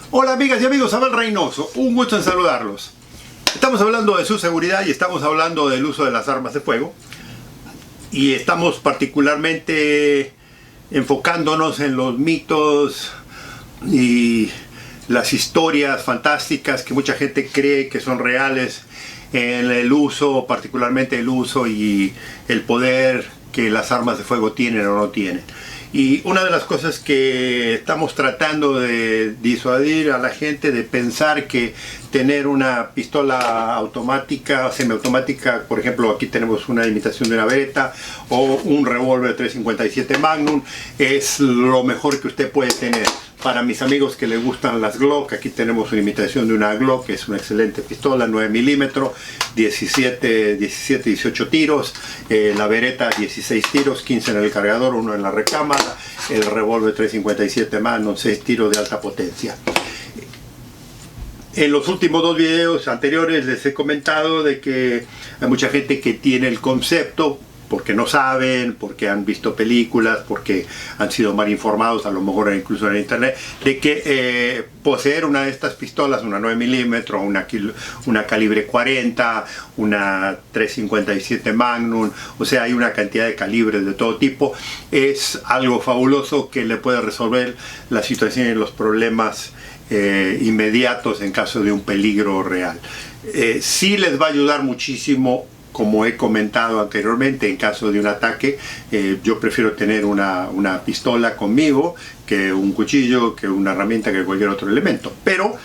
Hola amigas y amigos, Abel Reynoso, un gusto en saludarlos. Estamos hablando de su seguridad y estamos hablando del uso de las armas de fuego. Y estamos particularmente enfocándonos en los mitos y las historias fantásticas que mucha gente cree que son reales en el uso, particularmente el uso y el poder que las armas de fuego tienen o no tienen. Y una de las cosas que estamos tratando de disuadir a la gente de pensar que tener una pistola automática, semiautomática, por ejemplo aquí tenemos una imitación de una Beretta o un revólver 357 Magnum, es lo mejor que usted puede tener. Para mis amigos que les gustan las Glock, aquí tenemos una imitación de una Glock, que es una excelente pistola, 9 milímetros, 18 tiros, la Beretta 16 tiros, 15 en el cargador, 1 en la recámara, el revólver 357 Magnum, 6 tiros de alta potencia. En los últimos dos videos anteriores les he comentado de que hay mucha gente que tiene el concepto, porque no saben, porque han visto películas, porque han sido mal informados, a lo mejor incluso en internet, de que poseer una de estas pistolas, una 9 milímetros, una calibre 40, una 357 Magnum, o sea, hay una cantidad de calibres de todo tipo, es algo fabuloso que le puede resolver la situación y los problemas inmediatos en caso de un peligro real. Sí les va a ayudar muchísimo, como he comentado anteriormente, en caso de un ataque. Yo prefiero tener una pistola conmigo que un cuchillo, que una herramienta, que cualquier otro elemento. Pero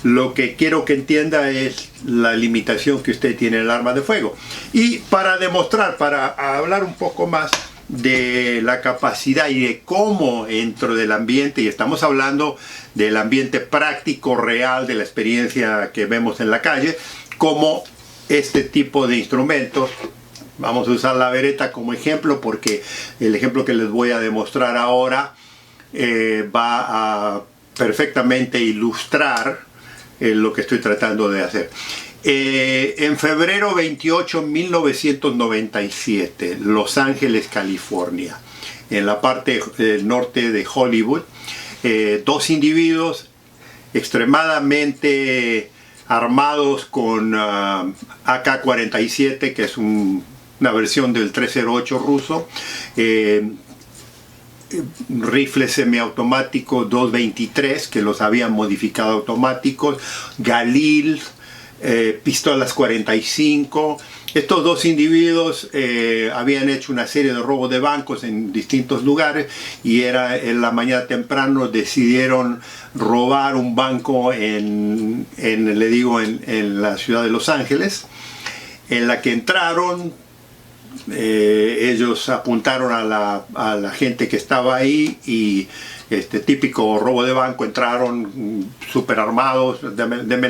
lo que quiero que entienda es la limitación que usted tiene en el arma de fuego. Y para demostrar, para hablar un poco más de la capacidad y de cómo dentro del ambiente, y estamos hablando del ambiente práctico, real, de la experiencia que vemos en la calle, cómo este tipo de instrumentos, vamos a usar la Beretta como ejemplo porque el ejemplo que les voy a demostrar ahora va a perfectamente ilustrar lo que estoy tratando de hacer. En febrero 28 de 1997, Los Ángeles, California, en la parte norte de Hollywood, dos individuos extremadamente armados con AK-47, que es una versión del 308 ruso, rifles semiautomáticos 223 que los habían modificado automáticos, Galil, pistolas 45. Estos dos individuos habían hecho una serie de robos de bancos en distintos lugares y era en la mañana temprano decidieron robar un banco en la ciudad de Los Ángeles, en la que entraron. Ellos apuntaron a la gente que estaba ahí y típico robo de banco, entraron súper armados, deme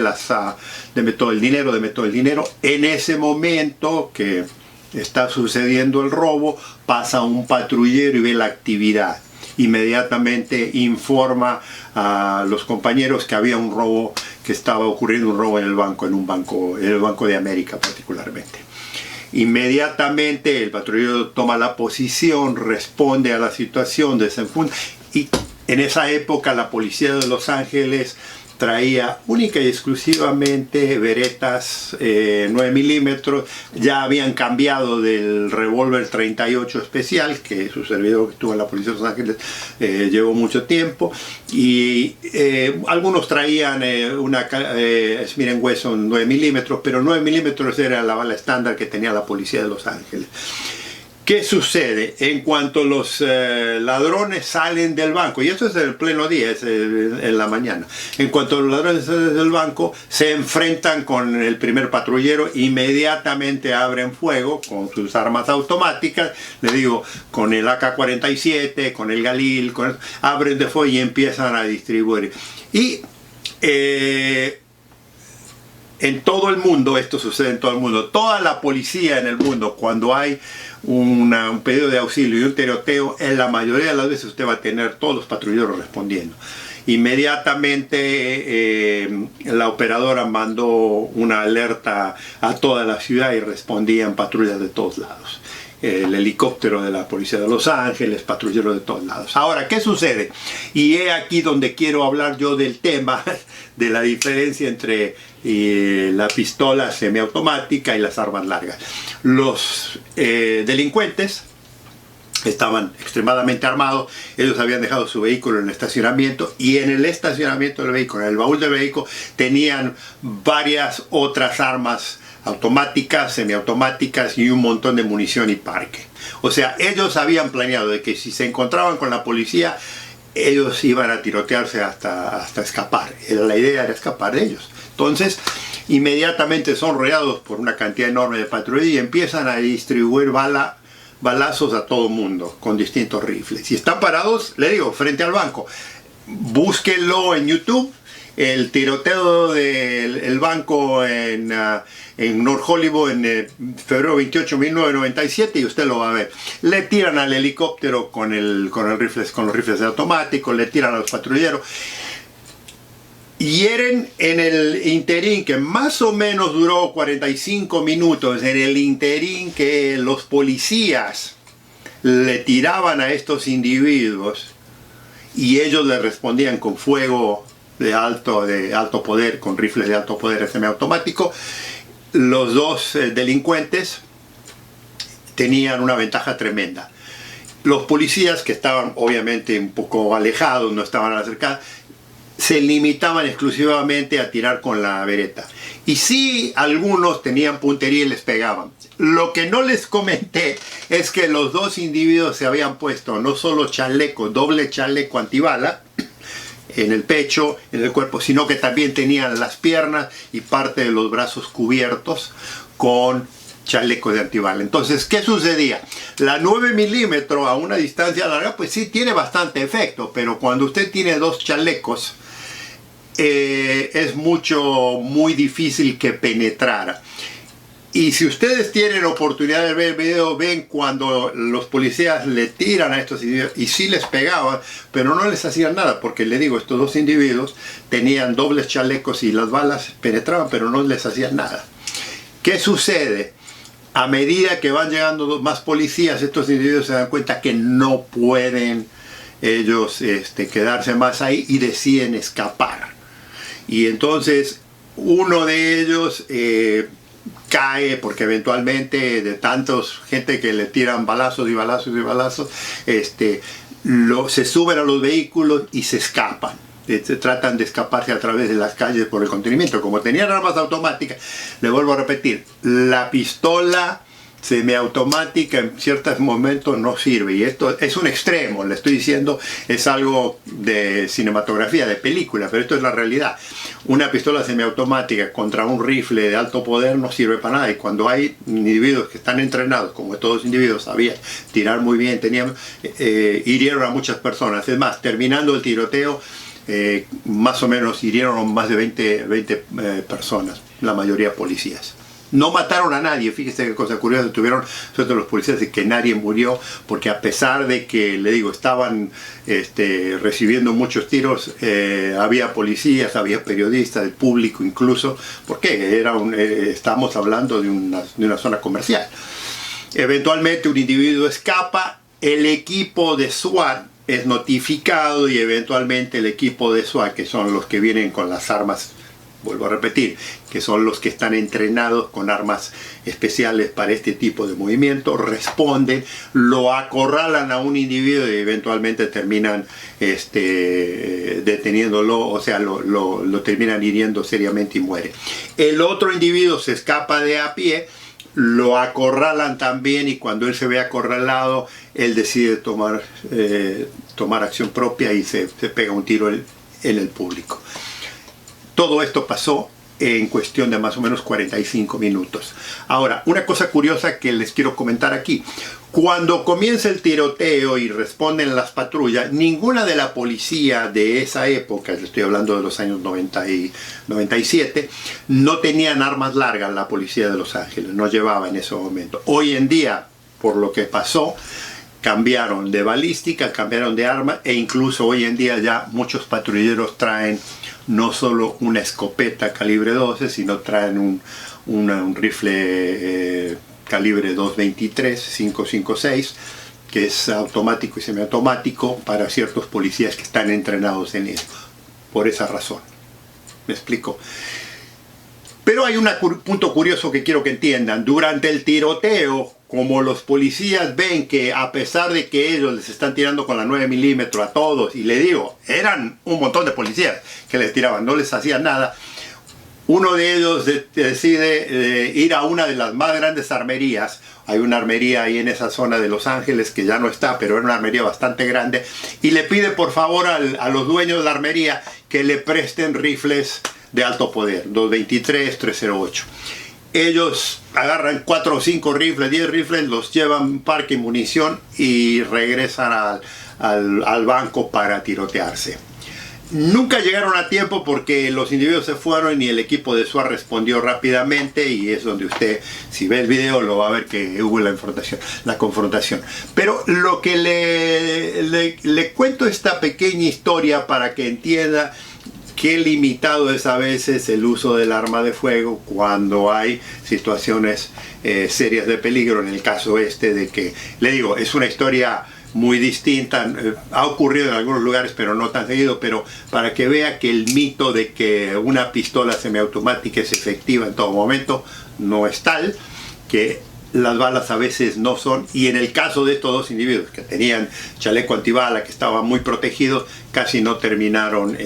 todo el dinero. En ese momento que está sucediendo el robo, pasa un patrullero y ve la actividad. Inmediatamente informa a los compañeros que había un robo, que estaba ocurriendo un robo en el banco, en el Banco de América particularmente. Inmediatamente el patrullero toma la posición, responde a la situación, desenfunda, y en esa época la policía de Los Ángeles traía única y exclusivamente Berettas 9 milímetros, ya habían cambiado del revólver 38 especial, que su servidor que estuvo en la policía de Los Ángeles llevó mucho tiempo, y algunos traían una Smith & Wesson 9 milímetros, pero 9 milímetros era la bala estándar que tenía la policía de Los Ángeles. ¿Qué sucede? En cuanto los ladrones salen del banco, y esto es en el pleno día, es en la mañana, en cuanto los ladrones salen del banco, se enfrentan con el primer patrullero, inmediatamente abren fuego con sus armas automáticas, le digo, con el AK-47, con el Galil, abren de fuego y empiezan a distribuir. Y en todo el mundo, esto sucede en todo el mundo, toda la policía en el mundo, cuando hay un pedido de auxilio y un tiroteo, en la mayoría de las veces usted va a tener todos los patrulleros respondiendo. Inmediatamente la operadora mandó una alerta a toda la ciudad y respondían patrullas de todos lados. el helicóptero de la policía de Los Ángeles, patrulleros de todos lados. Ahora, ¿qué sucede? Y he aquí donde quiero hablar yo del tema de la diferencia entre la pistola semiautomática y las armas largas. Los delincuentes estaban extremadamente armados, ellos habían dejado su vehículo en el estacionamiento y en el estacionamiento del vehículo, en el baúl del vehículo, tenían varias otras armas automáticas, semiautomáticas y un montón de munición y parque. O sea, ellos habían planeado de que si se encontraban con la policía, ellos iban a tirotearse hasta escapar. La idea era escapar de ellos. Entonces, inmediatamente son rodeados por una cantidad enorme de patrullas y empiezan a distribuir balazos a todo mundo con distintos rifles. Y están parados, le digo, frente al banco. Búsquenlo en YouTube, el tiroteo del banco en North Hollywood en febrero 28 de 1997 y usted lo va a ver. Le tiran al helicóptero con los rifles automáticos, le tiran a los patrulleros. Hieren en el interín, que más o menos duró 45 minutos, en el interín que los policías le tiraban a estos individuos y ellos le respondían con fuego de alto poder, con rifles de alto poder semiautomático. Los dos delincuentes tenían una ventaja tremenda. Los policías, que estaban obviamente un poco alejados, no estaban acercados, se limitaban exclusivamente a tirar con la bereta. Y sí, algunos tenían puntería y les pegaban. Lo que no les comenté es que los dos individuos se habían puesto no solo chaleco, doble chaleco antibala en el pecho, en el cuerpo, sino que también tenían las piernas y parte de los brazos cubiertos con chalecos de antibala. Entonces, ¿qué sucedía? La 9 milímetros a una distancia larga, pues sí tiene bastante efecto, pero cuando usted tiene dos chalecos, es muy difícil que penetrara. Y si ustedes tienen oportunidad de ver el video, ven cuando los policías le tiran a estos individuos y sí les pegaban, pero no les hacían nada, porque le digo, estos dos individuos tenían dobles chalecos y las balas penetraban, pero no les hacían nada. ¿Qué sucede? A medida que van llegando más policías, estos individuos se dan cuenta que no pueden ellos quedarse más ahí y deciden escapar. Y entonces uno de ellos cae porque eventualmente de tantos gente que le tiran balazos y balazos y balazos, se suben a los vehículos y se escapan. Tratan de escaparse a través de las calles por el contenimiento. Como tenían armas automáticas, le vuelvo a repetir, la pistola semiautomática en ciertos momentos no sirve, y esto es un extremo, le estoy diciendo, es algo de cinematografía, de película, pero esto es la realidad. Una pistola semiautomática contra un rifle de alto poder no sirve para nada, y cuando hay individuos que están entrenados, como estos dos individuos sabían tirar muy bien, hirieron a muchas personas. Es más, terminando el tiroteo, más o menos hirieron más de 20 personas, la mayoría policías. No mataron a nadie, fíjese qué cosa curiosa, tuvieron suerte los policías de que nadie murió, porque a pesar de que, le digo, estaban recibiendo muchos tiros, había policías, había periodistas, el público incluso, porque estábamos hablando de una zona comercial. Eventualmente un individuo escapa, el equipo de SWAT es notificado y eventualmente el equipo de SWAT, que son los que vienen con las armas, vuelvo a repetir, que son los que están entrenados con armas especiales para este tipo de movimiento, responden, lo acorralan a un individuo y eventualmente terminan deteniéndolo, o sea, lo terminan hiriendo seriamente y muere. El otro individuo se escapa de a pie, lo acorralan también, y cuando él se ve acorralado, él decide tomar acción propia y se pega un tiro en el público. Todo esto pasó en cuestión de más o menos 45 minutos. Ahora, una cosa curiosa que les quiero comentar aquí. Cuando comienza el tiroteo y responden las patrullas, ninguna de la policía de esa época, estoy hablando de los años 90 y 97, no tenían armas largas. La policía de Los Ángeles no llevaba en ese momento. Hoy en día, por lo que pasó, cambiaron de balística, cambiaron de arma, e incluso hoy en día ya muchos patrulleros traen no solo una escopeta calibre 12, sino traen un rifle calibre 223, 5.56, que es automático y semiautomático para ciertos policías que están entrenados en eso. Por esa razón. ¿Me explico? Pero hay un punto curioso que quiero que entiendan. Durante el tiroteo, como los policías ven que a pesar de que ellos les están tirando con la 9 milímetros a todos, y le digo, eran un montón de policías que les tiraban, no les hacían nada, uno de ellos decide ir a una de las más grandes armerías. Hay una armería ahí en esa zona de Los Ángeles que ya no está, pero era una armería bastante grande, y le pide por favor a los dueños de la armería que le presten rifles de alto poder, 223, 308. Ellos agarran 4 o 5 rifles, 10 rifles, los llevan parque y munición y regresan al banco para tirotearse. Nunca llegaron a tiempo porque los individuos se fueron y el equipo de SWAT respondió rápidamente, y es donde usted, si ve el video, lo va a ver que hubo la confrontación. Pero lo que le cuento esta pequeña historia para que entienda qué limitado es a veces el uso del arma de fuego cuando hay situaciones serias de peligro. En el caso de que, le digo, es una historia muy distinta, ha ocurrido en algunos lugares pero no tan seguido, pero para que vea que el mito de que una pistola semiautomática es efectiva en todo momento no es tal, que las balas a veces no son, y en el caso de estos dos individuos que tenían chaleco antibala, que estaban muy protegidos, casi no terminaron,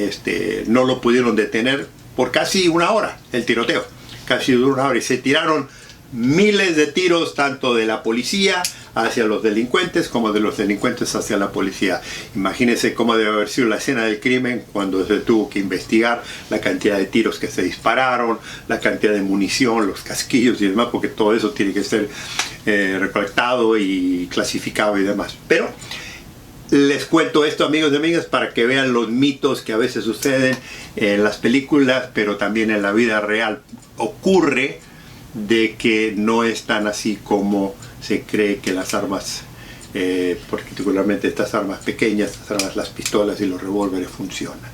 no lo pudieron detener por casi una hora el tiroteo, casi duró una hora, y se tiraron miles de tiros tanto de la policía hacia los delincuentes como de los delincuentes hacia la policía. Imagínense cómo debe haber sido la escena del crimen cuando se tuvo que investigar la cantidad de tiros que se dispararon, la cantidad de munición, los casquillos y demás, porque todo eso tiene que ser recolectado y clasificado y demás. Pero les cuento esto, amigos y amigas, para que vean los mitos que a veces suceden en las películas, pero también en la vida real. Ocurre de que no es tan así como se cree que las armas, particularmente estas armas pequeñas, estas armas, las pistolas y los revólveres, funcionan.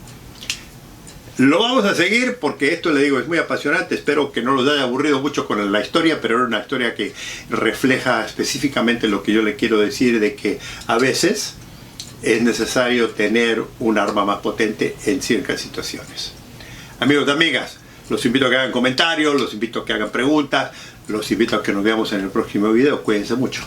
Lo vamos a seguir porque esto, le digo, es muy apasionante. Espero que no los haya aburrido mucho con la historia, pero era una historia que refleja específicamente lo que yo le quiero decir, de que a veces es necesario tener un arma más potente en ciertas situaciones. Amigos y amigas, los invito a que hagan comentarios, los invito a que hagan preguntas, los invito a que nos veamos en el próximo video. Cuídense mucho.